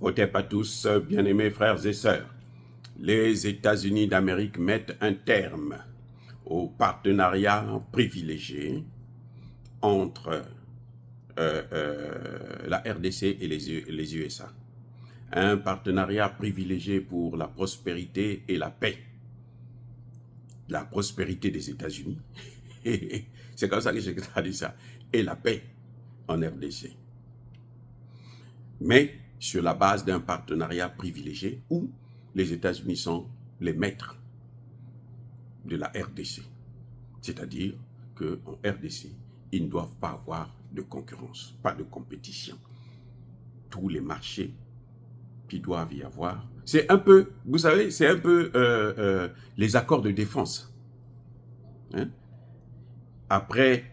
Hotep à tous, bien-aimés frères et sœurs. Les États-Unis d'Amérique mettent un terme au partenariat privilégié entre la RDC et les USA. Un partenariat privilégié pour la prospérité et la paix. La prospérité des États-Unis, c'est comme ça que j'ai traduit ça, et la paix en RDC. Mais sur la base d'un partenariat privilégié où les États-Unis sont les maîtres de la RDC. C'est-à-dire qu'en RDC, ils ne doivent pas avoir de concurrence, pas de compétition. Tous les marchés qui doivent y avoir, c'est un peu, vous savez, c'est un peu les accords de défense. Hein? Après,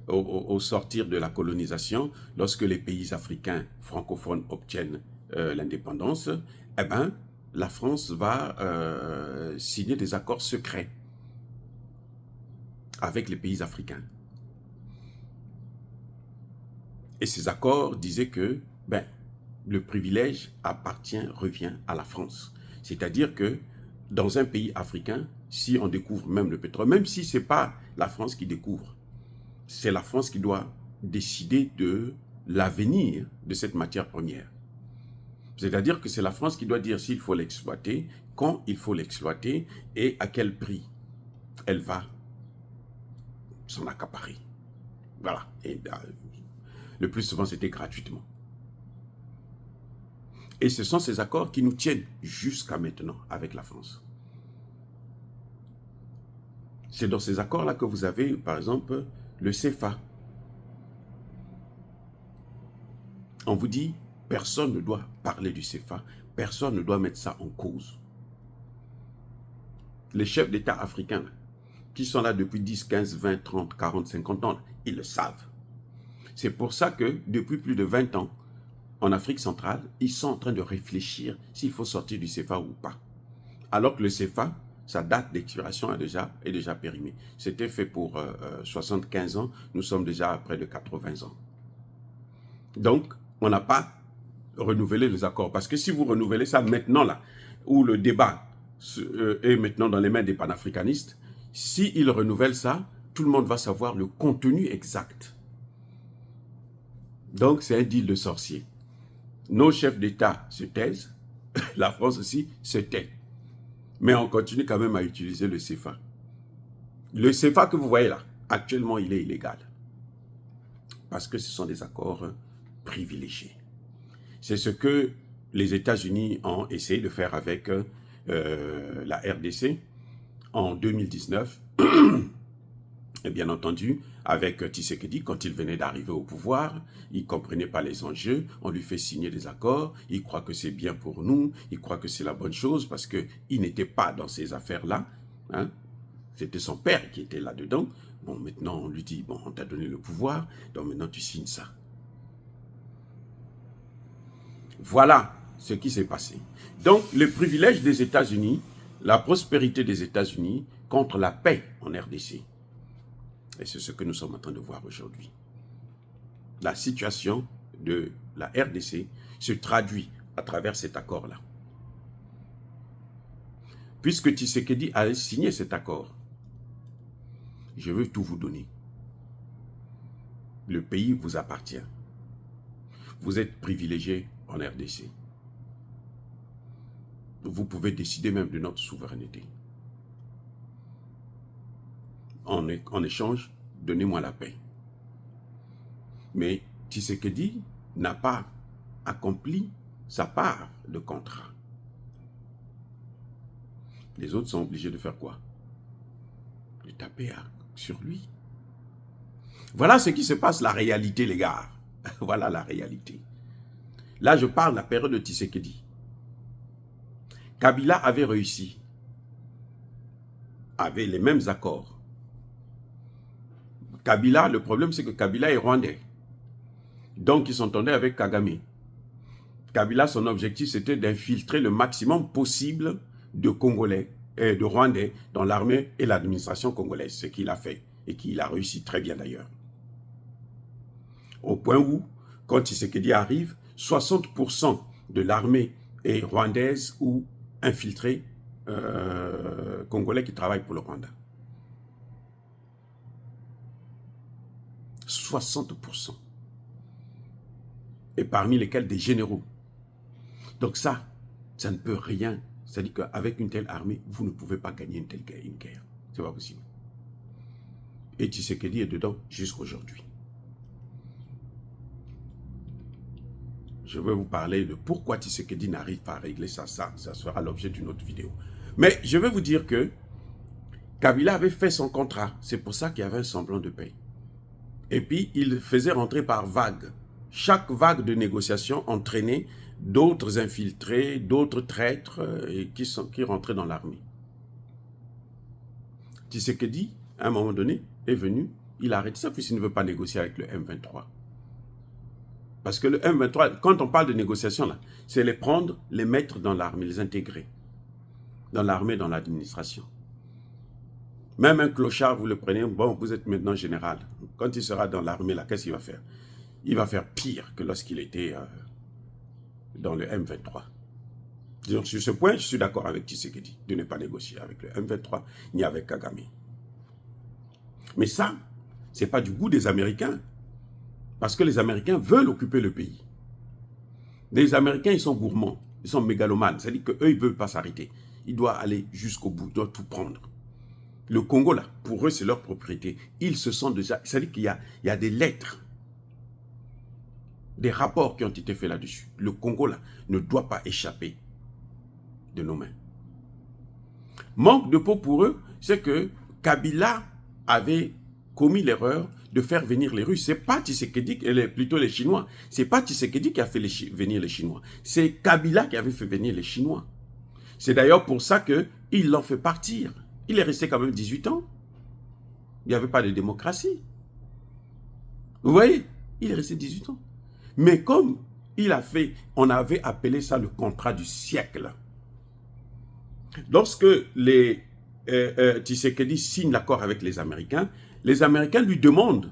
au sortir de la colonisation, lorsque les pays africains francophones obtiennent l'indépendance, eh ben, la France va signer des accords secrets avec les pays africains. Et ces accords disaient que le privilège revient à la France. C'est-à-dire que dans un pays africain, si on découvre même le pétrole, même si ce n'est pas la France qui découvre, c'est la France qui doit décider de l'avenir de cette matière première. C'est-à-dire que c'est la France qui doit dire s'il faut l'exploiter, quand il faut l'exploiter et à quel prix elle va s'en accaparer. Voilà. Et le plus souvent, c'était gratuitement. Et ce sont ces accords qui nous tiennent jusqu'à maintenant avec la France. C'est dans ces accords-là que vous avez, par exemple, le CFA. On vous dit, personne ne doit parler du CFA, personne ne doit mettre ça en cause. Les chefs d'État africains, qui sont là depuis 10, 15, 20, 30, 40, 50 ans, ils le savent. C'est pour ça que depuis plus de 20 ans, en Afrique centrale, ils sont en train de réfléchir s'il faut sortir du CFA ou pas. Alors que le CFA, sa date d'expiration est déjà périmée. C'était fait pour 75 ans, nous sommes déjà à près de 80 ans. Donc, on n'a pas renouvelé les accords. Parce que si vous renouvelez ça maintenant, là, où le débat est maintenant dans les mains des panafricanistes, s'ils renouvellent ça, tout le monde va savoir le contenu exact. Donc, c'est un deal de sorcier. Nos chefs d'État se taisent, la France aussi se tait. Mais on continue quand même à utiliser le CFA. Le CFA que vous voyez là, actuellement, il est illégal. Parce que ce sont des accords privilégiés. C'est ce que les États-Unis ont essayé de faire avec la RDC en 2019. Et bien entendu, avec Tshisekedi, quand il venait d'arriver au pouvoir, il ne comprenait pas les enjeux, on lui fait signer des accords, il croit que c'est bien pour nous, il croit que c'est la bonne chose, parce qu'il n'était pas dans ces affaires-là. Hein? C'était son père qui était là-dedans. Bon, maintenant, on lui dit, bon, on t'a donné le pouvoir, donc maintenant tu signes ça. Voilà ce qui s'est passé. Donc, le privilège des États-Unis, la prospérité des États-Unis contre la paix en RDC. Et c'est ce que nous sommes en train de voir aujourd'hui. La situation de la RDC se traduit à travers cet accord-là. Puisque Tshisekedi a signé cet accord, je veux tout vous donner. Le pays vous appartient. Vous êtes privilégié en RDC. Vous pouvez décider même de notre souveraineté. En échange, donnez-moi la paix. Mais Tshisekedi n'a pas accompli sa part de contrat. Les autres sont obligés de faire quoi? De taper sur lui. Voilà ce qui se passe, la réalité, les gars. Voilà la réalité. Là, je parle de la période de Tshisekedi. Kabila avait réussi, avait les mêmes accords. Kabila, le problème, c'est que Kabila est rwandais. Donc, ils s'entendaient avec Kagame. Kabila, son objectif, c'était d'infiltrer le maximum possible de Congolais et de Rwandais dans l'armée et l'administration congolaise, ce qu'il a fait et qu'il a réussi très bien d'ailleurs. Au point où, quand Tshisekedi arrive, 60% de l'armée est rwandaise ou infiltrée congolais qui travaillent pour le Rwanda. 60%. Et parmi lesquels des généraux. Donc ça ne peut rien. C'est-à-dire qu'avec une telle armée, vous ne pouvez pas gagner une guerre. C'est pas possible. Et Tshisekedi est dedans jusqu'à aujourd'hui. Je vais vous parler de pourquoi Tshisekedi n'arrive pas à régler ça. Ça sera l'objet d'une autre vidéo. Mais je vais vous dire que Kabila avait fait son contrat. C'est pour ça qu'il y avait un semblant de paix. Et puis, il faisait rentrer par vagues. Chaque vague de négociation entraînait d'autres infiltrés, d'autres traîtres qui rentraient dans l'armée. Tshisekedi, à un moment donné, est venu, il a arrêté ça puisqu'il ne veut pas négocier avec le M23. Parce que le M23, quand on parle de négociation, là, c'est les prendre, les mettre dans l'armée, les intégrer. Dans l'armée, dans l'administration. Même un clochard, vous le prenez, bon, vous êtes maintenant général. Quand il sera dans l'armée, là, qu'est-ce qu'il va faire? Il va faire pire que lorsqu'il était dans le M23. Donc, sur ce point, je suis d'accord avec Tshisekedi de ne pas négocier avec le M23 ni avec Kagame. Mais ça, ce n'est pas du goût des Américains. Parce que les Américains veulent occuper le pays. Les Américains, ils sont gourmands, ils sont mégalomanes. C'est-à-dire qu'eux, ils ne veulent pas s'arrêter. Ils doivent aller jusqu'au bout, ils doivent tout prendre. Le Congo, là, pour eux, c'est leur propriété. Ils se sentent déjà... C'est-à-dire qu'il y a des lettres, des rapports qui ont été faits là-dessus. Le Congo, là, ne doit pas échapper de nos mains. Manque de peau pour eux, c'est que Kabila avait commis l'erreur de faire venir les Russes. Ce n'est pas Tshisekedi, plutôt les Chinois. Ce n'est pas Tshisekedi qui a fait venir les Chinois. C'est Kabila qui avait fait venir les Chinois. C'est d'ailleurs pour ça qu'il l'en fait partir. Il est resté quand même 18 ans. Il n'y avait pas de démocratie. Vous voyez, il est resté 18 ans. Mais comme il a fait, on avait appelé ça le contrat du siècle. Lorsque les Tshisekedi signe l'accord avec les Américains lui demandent,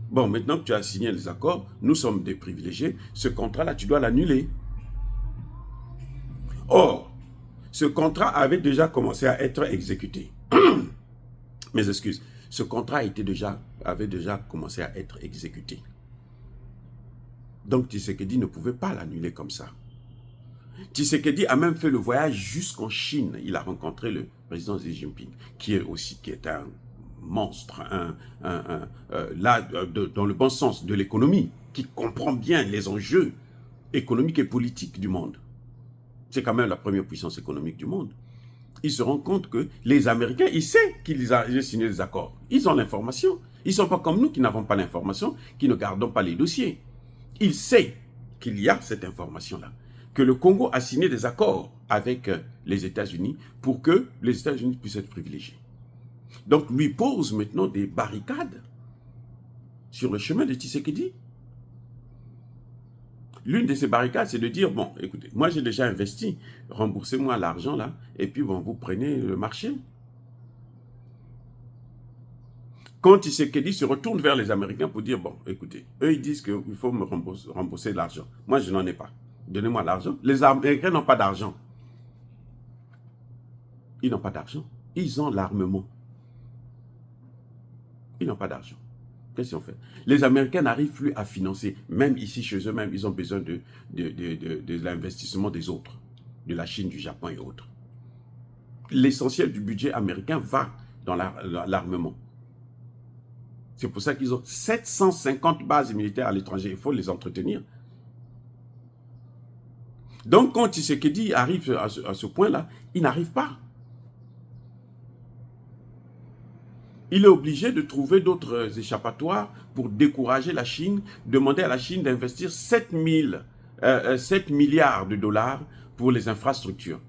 bon, maintenant que tu as signé les accords, nous sommes des privilégiés, ce contrat-là, tu dois l'annuler. Or, ce contrat avait déjà commencé à être exécuté. Mes excuses. Ce contrat avait déjà commencé à être exécuté. Donc Tshisekedi ne pouvait pas l'annuler comme ça. Tshisekedi a même fait le voyage jusqu'en Chine. Il a rencontré le président Xi Jinping, qui est un monstre, là, dans le bon sens de l'économie, qui comprend bien les enjeux économiques et politiques du monde. C'est quand même la première puissance économique du monde. Ils se rendent compte que les Américains, ils savent qu'ils ont signé des accords. Ils ont l'information. Ils ne sont pas comme nous qui n'avons pas l'information, qui ne gardons pas les dossiers. Ils savent qu'il y a cette information-là, que le Congo a signé des accords avec les États-Unis pour que les États-Unis puissent être privilégiés. Donc, lui pose maintenant des barricades sur le chemin de Tshisekedi. L'une de ces barricades, c'est de dire, bon, écoutez, moi j'ai déjà investi, remboursez-moi l'argent là, et puis bon, vous prenez le marché. Quand Tshisekedi se retourne vers les Américains pour dire, bon, écoutez, eux ils disent qu'il faut me rembourser l'argent. Moi je n'en ai pas. Donnez-moi l'argent. Les Américains n'ont pas d'argent. Ils n'ont pas d'argent. Ils ont l'armement. Ils n'ont pas d'argent. Qu'est-ce qu'ils ont fait? Les Américains n'arrivent plus à financer. Même ici, chez eux-mêmes, ils ont besoin de l'investissement des autres. De la Chine, du Japon et autres. L'essentiel du budget américain va dans l'armement. C'est pour ça qu'ils ont 750 bases militaires à l'étranger. Il faut les entretenir. Donc, quand Tshisekedi arrive à ce point-là, il n'arrive pas. Il est obligé de trouver d'autres échappatoires pour décourager la Chine, demander à la Chine d'investir 7 milliards de dollars pour les infrastructures.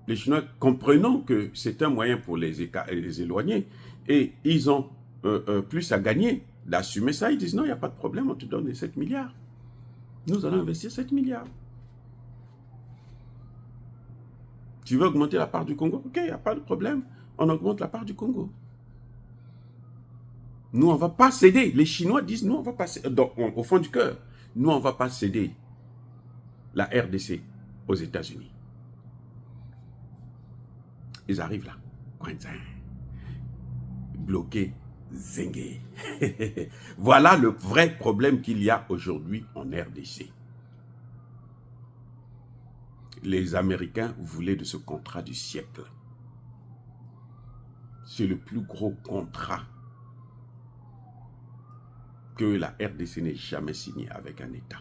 Les Chinois, comprenant que c'est un moyen pour les éloigner, et ils ont plus à gagner d'assumer ça, ils disent non, il n'y a pas de problème, on te donne les 7 milliards. Nous allons investir 7 milliards. Tu veux augmenter la part du Congo? Ok, il n'y a pas de problème, on augmente la part du Congo. Nous, on ne va pas céder. Les Chinois disent, nous, on ne va pas céder. Donc, au fond du cœur, nous, on ne va pas céder la RDC aux États-Unis. Ils arrivent là, bloqués, zingués. Voilà le vrai problème qu'il y a aujourd'hui en RDC. Les Américains voulaient de ce contrat du siècle. C'est le plus gros contrat que la RDC n'ait jamais signé avec un État.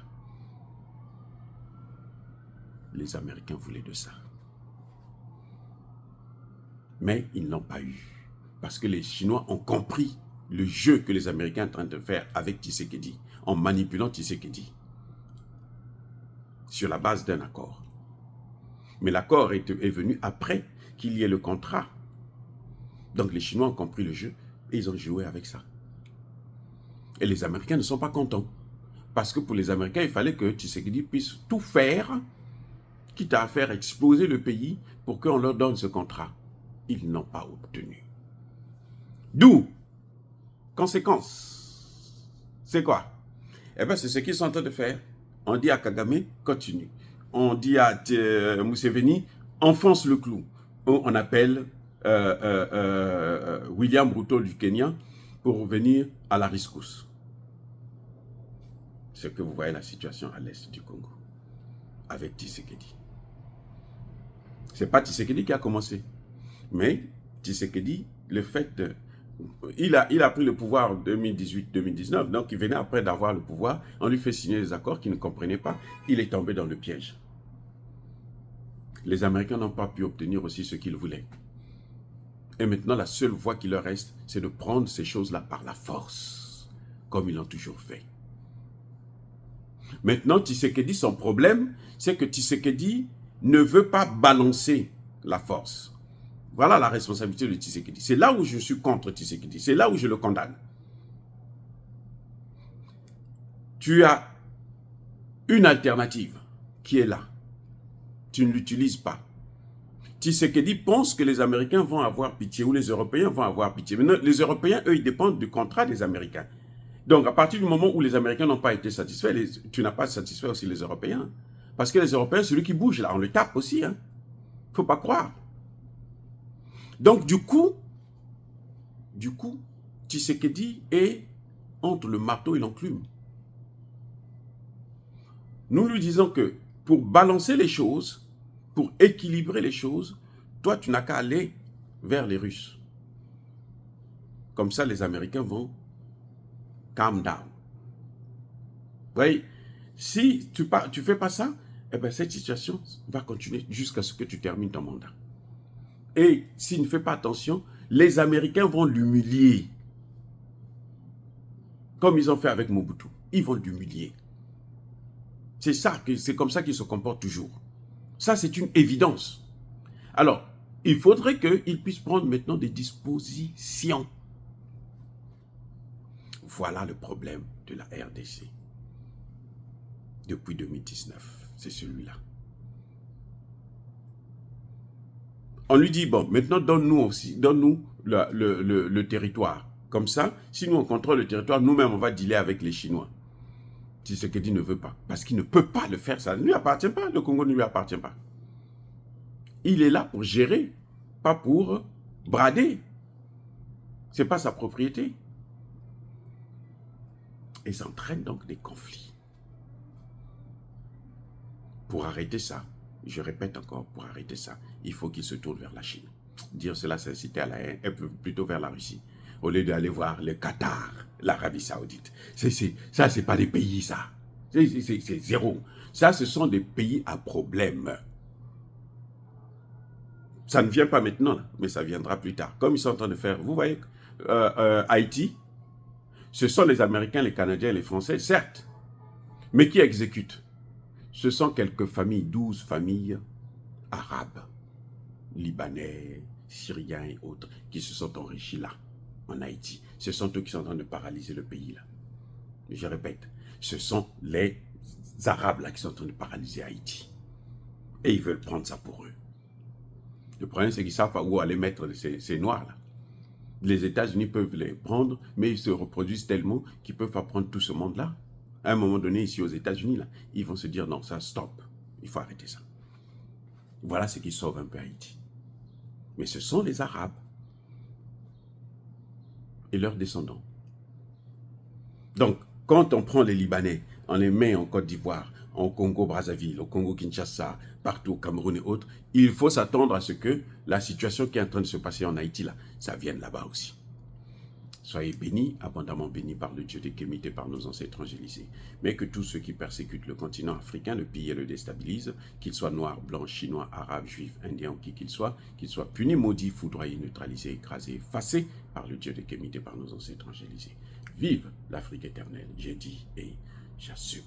Les Américains voulaient de ça. Mais ils n'ont pas eu. Parce que les Chinois ont compris le jeu que les Américains sont en train de faire avec Tshisekedi, en manipulant Tshisekedi, sur la base d'un accord. Mais l'accord est venu après qu'il y ait le contrat. Donc les Chinois ont compris le jeu et ils ont joué avec ça. Et les Américains ne sont pas contents. Parce que pour les Américains, il fallait que Tshisekedi puisse tout faire, quitte à faire exploser le pays pour qu'on leur donne ce contrat. Ils n'ont pas obtenu. D'où, conséquence, c'est quoi? Eh bien, c'est ce qu'ils sont en train de faire. On dit à Kagame, continue. On dit à Museveni, enfonce le clou. On appelle William Ruto du Kenya pour revenir à la rescousse. C'est que vous voyez la situation à l'est du Congo, avec Tshisekedi. Ce n'est pas Tshisekedi qui a commencé, mais Tshisekedi, le fait de... Il a pris le pouvoir en 2018-2019, donc il venait après d'avoir le pouvoir, on lui fait signer des accords qu'il ne comprenait pas, il est tombé dans le piège. Les Américains n'ont pas pu obtenir aussi ce qu'ils voulaient. Et maintenant, la seule voie qui leur reste, c'est de prendre ces choses-là par la force, comme ils l'ont toujours fait. Maintenant, Tshisekedi, son problème, c'est que Tshisekedi ne veut pas balancer la force. Voilà la responsabilité de Tshisekedi. C'est là où je suis contre Tshisekedi. C'est là où je le condamne. Tu as une alternative qui est là. Tu ne l'utilises pas. Tshisekedi pense que les Américains vont avoir pitié ou les Européens vont avoir pitié. Mais les Européens, eux, ils dépendent du contrat des Américains. Donc, à partir du moment où les Américains n'ont pas été satisfaits, tu n'as pas satisfait aussi les Européens. Parce que les Européens, celui qui bouge là, on le tape aussi. Il ne faut pas croire. Donc, du coup, Tshisekedi est entre le marteau et l'enclume. Nous lui disons que pour balancer les choses, pour équilibrer les choses, toi, tu n'as qu'à aller vers les Russes. Comme ça, les Américains vont calm down. Vous voyez, si tu ne fais pas ça, eh bien, cette situation va continuer jusqu'à ce que tu termines ton mandat. Et s'il ne fait pas attention, les Américains vont l'humilier. Comme ils ont fait avec Mobutu. Ils vont l'humilier. C'est comme ça qu'ils se comportent toujours. Ça, c'est une évidence. Alors, il faudrait qu'ils puissent prendre maintenant des dispositions. Voilà le problème de la RDC. Depuis 2019, c'est celui-là. On lui dit, bon, maintenant donne-nous aussi, donne-nous le territoire. Comme ça, si nous on contrôle le territoire, nous-mêmes on va dealer avec les Chinois. Tshisekedi ne veut pas, parce qu'il ne peut pas le faire, ça ne lui appartient pas, le Congo ne lui appartient pas. Il est là pour gérer, pas pour brader. Ce n'est pas sa propriété. Et ça entraîne donc des conflits. Pour arrêter ça, je répète encore, pour arrêter ça, il faut qu'il se tourne vers la Chine. Dire cela, c'est inciter à la haine, et plutôt vers la Russie. Au lieu d'aller voir le Qatar, l'Arabie Saoudite. Ça, c'est pas des pays, ça. C'est zéro. Ça, ce sont des pays à problème. Ça ne vient pas maintenant, là, mais ça viendra plus tard. Comme ils sont en train de faire, vous voyez, Haïti, ce sont les Américains, les Canadiens et les Français, certes, mais qui exécutent. Ce sont quelques familles, 12 familles arabes, libanais, syriens et autres, qui se sont enrichis là, en Haïti. Ce sont eux qui sont en train de paralyser le pays là. Je répète, ce sont les Arabes là qui sont en train de paralyser Haïti. Et ils veulent prendre ça pour eux. Le problème, c'est qu'ils ne savent pas où aller mettre ces Noirs là. Les États-Unis peuvent les prendre, mais ils se reproduisent tellement qu'ils ne peuvent pas prendre tout ce monde-là. À un moment donné, ici aux États-Unis, là, ils vont se dire non, ça, stop. Il faut arrêter ça. Voilà ce qui sauve un peu Haïti. Mais ce sont les Arabes et leurs descendants. Donc, quand on prend les Libanais, on les met en Côte d'Ivoire, en Congo-Brazzaville, au Congo-Kinshasa, partout au Cameroun et autres, il faut s'attendre à ce que la situation qui est en train de se passer en Haïti, là, ça vienne là-bas aussi. Soyez bénis, abondamment bénis par le Dieu des Kémites et par nos ancêtres angélisés. Mais que tous ceux qui persécutent le continent africain, le pillent et le déstabilisent, qu'ils soient noirs, blancs, chinois, arabes, juifs, indiens ou qui qu'ils soient punis, maudits, foudroyés, neutralisés, écrasés, effacés par le Dieu des Kémites et par nos ancêtres angélisés. Vive l'Afrique éternelle, j'ai dit et j'assume.